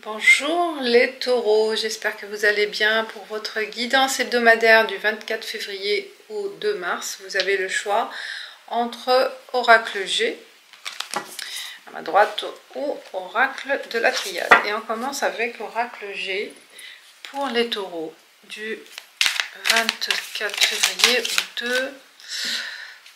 Bonjour les taureaux, j'espère que vous allez bien. Pour votre guidance hebdomadaire du 24 février au 2 mars, vous avez le choix entre Oracle G à ma droite ou Oracle de la Triade. Et on commence avec Oracle G pour les taureaux du 24 février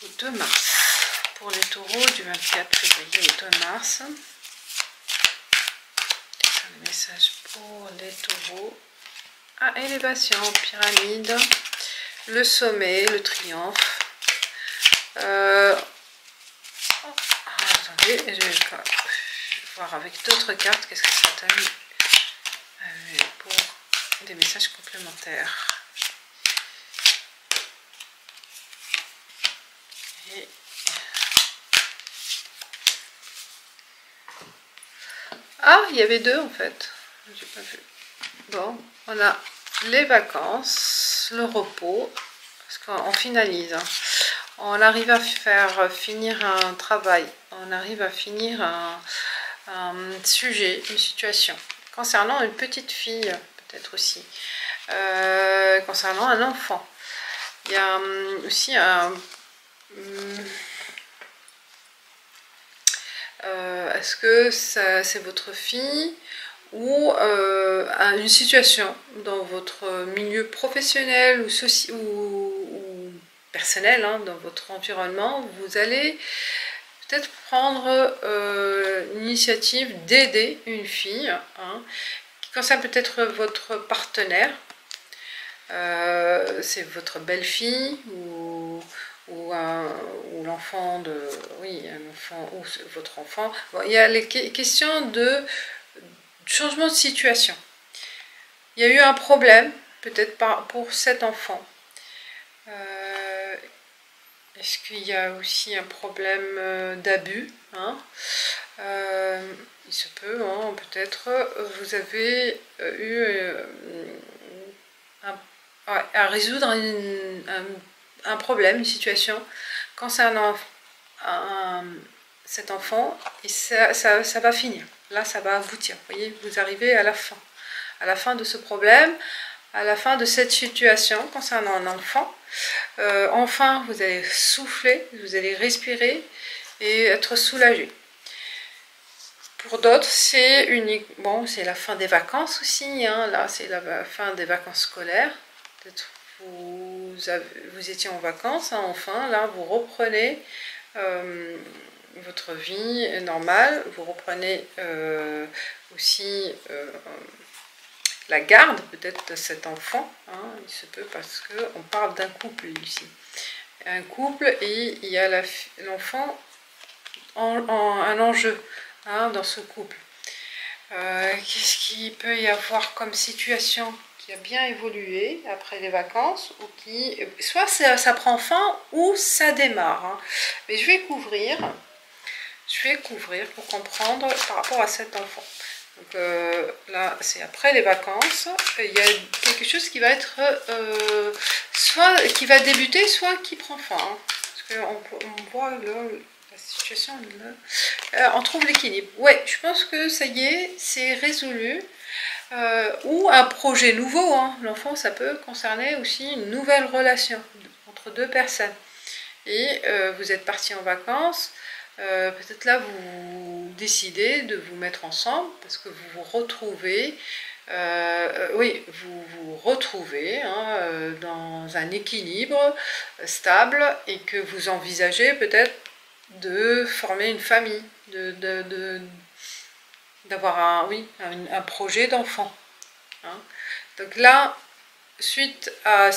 au 2 mars. Pour les taureaux du 24 février au 2 mars. Message pour les taureaux. Élévation, pyramide, le sommet, le triomphe. Attendez, je vais voir avec d'autres cartes qu'est-ce que ça donne pour des messages complémentaires. Et il y avait deux en fait. J'ai pas vu. Bon, on a les vacances, le repos, parce qu'on finalise. On arrive à finir un travail, on arrive à finir un sujet, une situation. Concernant une petite fille, peut-être aussi. Concernant un enfant. Il y a aussi un... Est-ce que c'est votre fille ou une situation dans votre milieu professionnel ou personnel, dans votre environnement, vous allez peut-être prendre l'initiative d'aider une fille, qui concerne peut-être votre partenaire, c'est votre belle-fille ou l'enfant de... Oui, un enfant ou votre enfant. Bon, il y a les questions de changement de situation. Il y a eu un problème, peut-être pour cet enfant. Est-ce qu'il y a aussi un problème d'abus, il se peut, peut-être vous avez eu à résoudre un problème, une situation concernant cet enfant, et ça va finir. Là, ça va aboutir. Vous voyez, vous arrivez à la fin de ce problème, à la fin de cette situation concernant un enfant. Enfin, vous allez souffler, vous allez respirer et être soulagé. Pour d'autres, c'est unique. Bon, c'est la fin des vacances aussi. Là, c'est la fin des vacances scolaires. Peut-être vous étiez en vacances. Enfin, là, vous reprenez votre vie normale. Vous reprenez aussi la garde peut-être de cet enfant. Il se peut parce qu'on parle d'un couple ici. Un couple et il y a l'enfant un enjeu dans ce couple. Qu'est-ce qu'il peut y avoir comme situation qui a bien évolué après les vacances ou qui soit ça prend fin ou ça démarre. Mais je vais couvrir pour comprendre par rapport à cet enfant. Donc là, c'est après les vacances. Il y a quelque chose qui va être soit qui va débuter, soit qui prend fin. Parce qu'on voit la situation là. On trouve l'équilibre. Ouais, je pense que ça y est, c'est résolu. Ou un projet nouveau. L'enfant, ça peut concerner aussi une nouvelle relation entre deux personnes. Et vous êtes partis en vacances. Peut-être là vous décidez de vous mettre ensemble parce que vous vous retrouvez, vous vous retrouvez dans un équilibre stable et que vous envisagez peut-être de former une famille, d'avoir un projet d'enfant. Donc là, suite à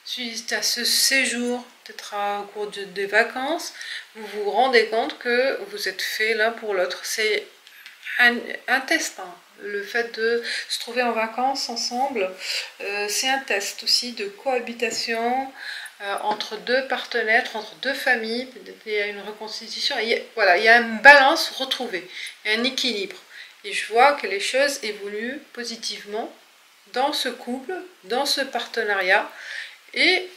suite à ce séjour, peut-être au cours des vacances, vous vous rendez compte que vous êtes fait l'un pour l'autre. C'est un test. Le fait de se trouver en vacances ensemble, c'est un test aussi de cohabitation entre deux partenaires, entre deux familles. Peut-être il y a une reconstitution. Il y a une balance retrouvée, un équilibre. Et je vois que les choses évoluent positivement dans ce couple, dans ce partenariat. Et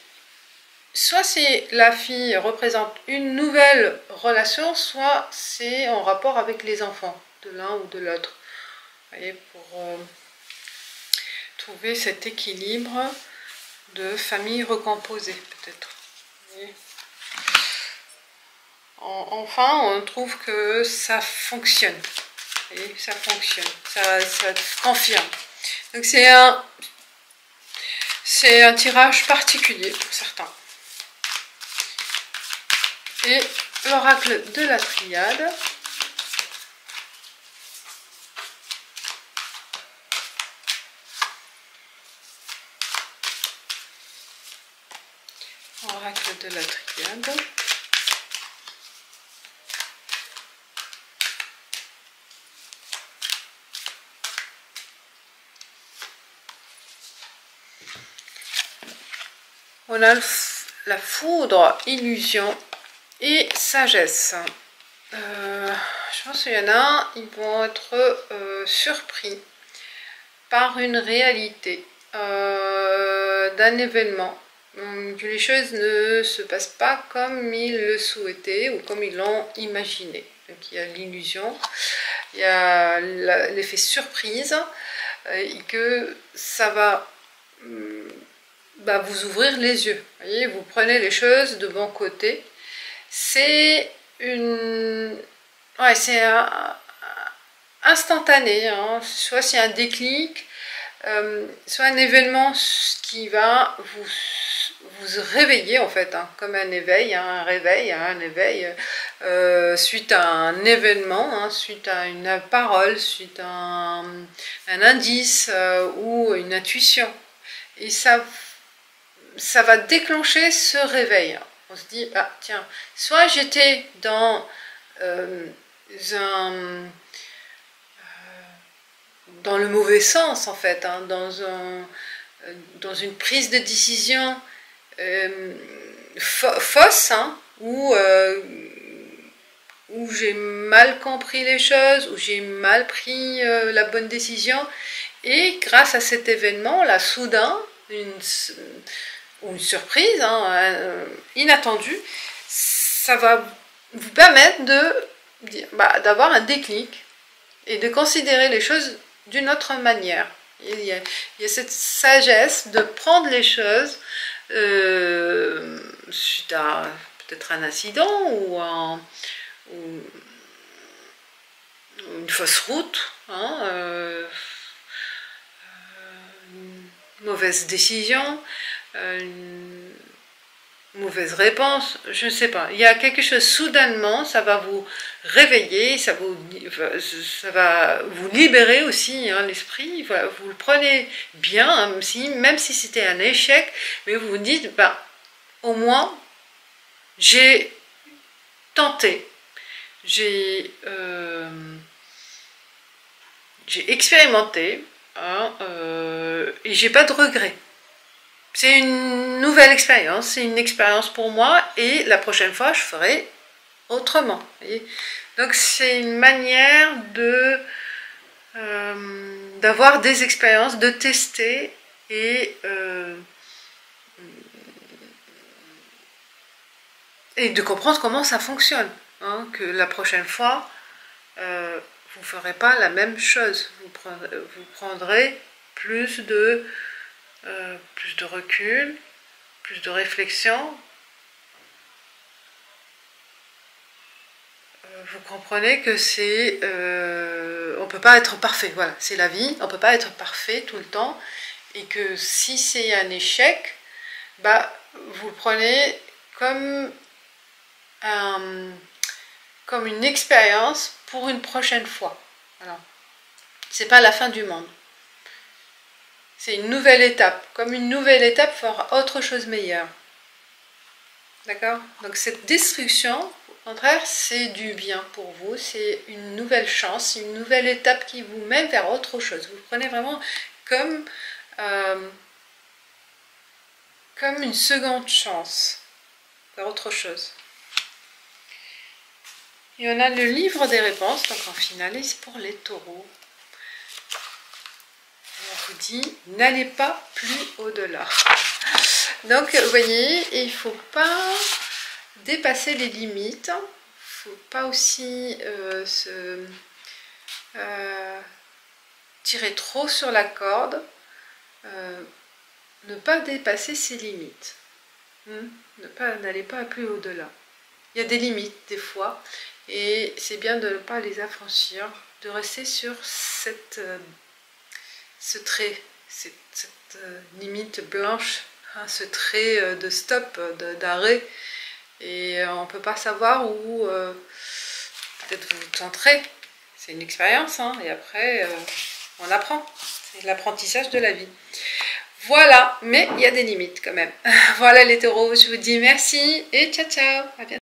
soit c'est la fille représente une nouvelle relation, soit c'est en rapport avec les enfants de l'un ou de l'autre. Vous voyez, pour trouver cet équilibre de famille recomposée, peut-être. Enfin, on trouve que ça fonctionne. Vous voyez, ça fonctionne, ça confirme. Donc c'est un tirage particulier pour certains. Et l'oracle de la triade. Oracle de la triade. On a la foudre, illusion et sagesse. Je pense qu'il y en a, ils vont être surpris par une réalité d'un événement. Que les choses ne se passent pas comme ils le souhaitaient ou comme ils l'ont imaginé. Donc il y a l'illusion, il y a l'effet surprise et que ça va vous ouvrir les yeux. Vous voyez, vous prenez les choses de bon côté. C'est c'est instantané, hein. Soit c'est un déclic, soit un événement qui va vous réveiller en fait, hein, comme un éveil, hein, un réveil, hein, un éveil, suite à un événement, hein, suite à une parole, suite à un indice ou une intuition. Et ça va déclencher ce réveil. On se dit, ah tiens, soit j'étais dans dans le mauvais sens en fait, hein, dans une prise de décision fausse, hein, où j'ai mal compris les choses, où j'ai mal pris la bonne décision, et grâce à cet événement là, soudain, une surprise, hein, inattendue, ça va vous permettre d'avoir un déclic et de considérer les choses d'une autre manière. Il y a cette sagesse de prendre les choses suite à peut-être un incident ou une fausse route, hein, une mauvaise décision, une mauvaise réponse, je ne sais pas. Il y a quelque chose, soudainement, ça va vous réveiller, ça va vous libérer aussi, hein, l'esprit. Voilà, vous le prenez bien, hein, même si c'était un échec, mais vous vous dites, au moins, j'ai tenté, j'ai expérimenté, hein, et j'ai pas de regrets. C'est une nouvelle expérience, c'est une expérience pour moi, et la prochaine fois je ferai autrement. Voyez, donc c'est une manière d'avoir des expériences, de tester et de comprendre comment ça fonctionne, hein, que la prochaine fois vous ne ferez pas la même chose, vous prendrez plus de recul, plus de réflexion. Vous comprenez que c'est... on ne peut pas être parfait, voilà, c'est la vie, on ne peut pas être parfait tout le temps, et que si c'est un échec, vous le prenez comme une expérience pour une prochaine fois. Voilà. C'est pas la fin du monde. C'est une nouvelle étape. Comme une nouvelle étape fera autre chose meilleure. D'accord? Donc cette destruction, au contraire, c'est du bien pour vous. C'est une nouvelle chance, une nouvelle étape qui vous mène vers autre chose. Vous le prenez vraiment comme une seconde chance vers autre chose. Et on a le livre des réponses, donc on finalise pour les taureaux. On vous dit, n'allez pas plus au-delà. Donc, vous voyez, il ne faut pas dépasser les limites. Il ne faut pas aussi tirer trop sur la corde. Ne pas dépasser ses limites. N'allez pas plus au-delà. Il y a des limites des fois. Et c'est bien de ne pas les affranchir. De rester sur ce trait. Cette limite blanche. Ce trait de stop, d'arrêt. Et on ne peut pas savoir où peut-être vous centrez. C'est une expérience, hein, et après on apprend. C'est l'apprentissage de la vie. Voilà, mais il y a des limites quand même. Voilà les taureaux, je vous dis merci et ciao ciao, à bientôt.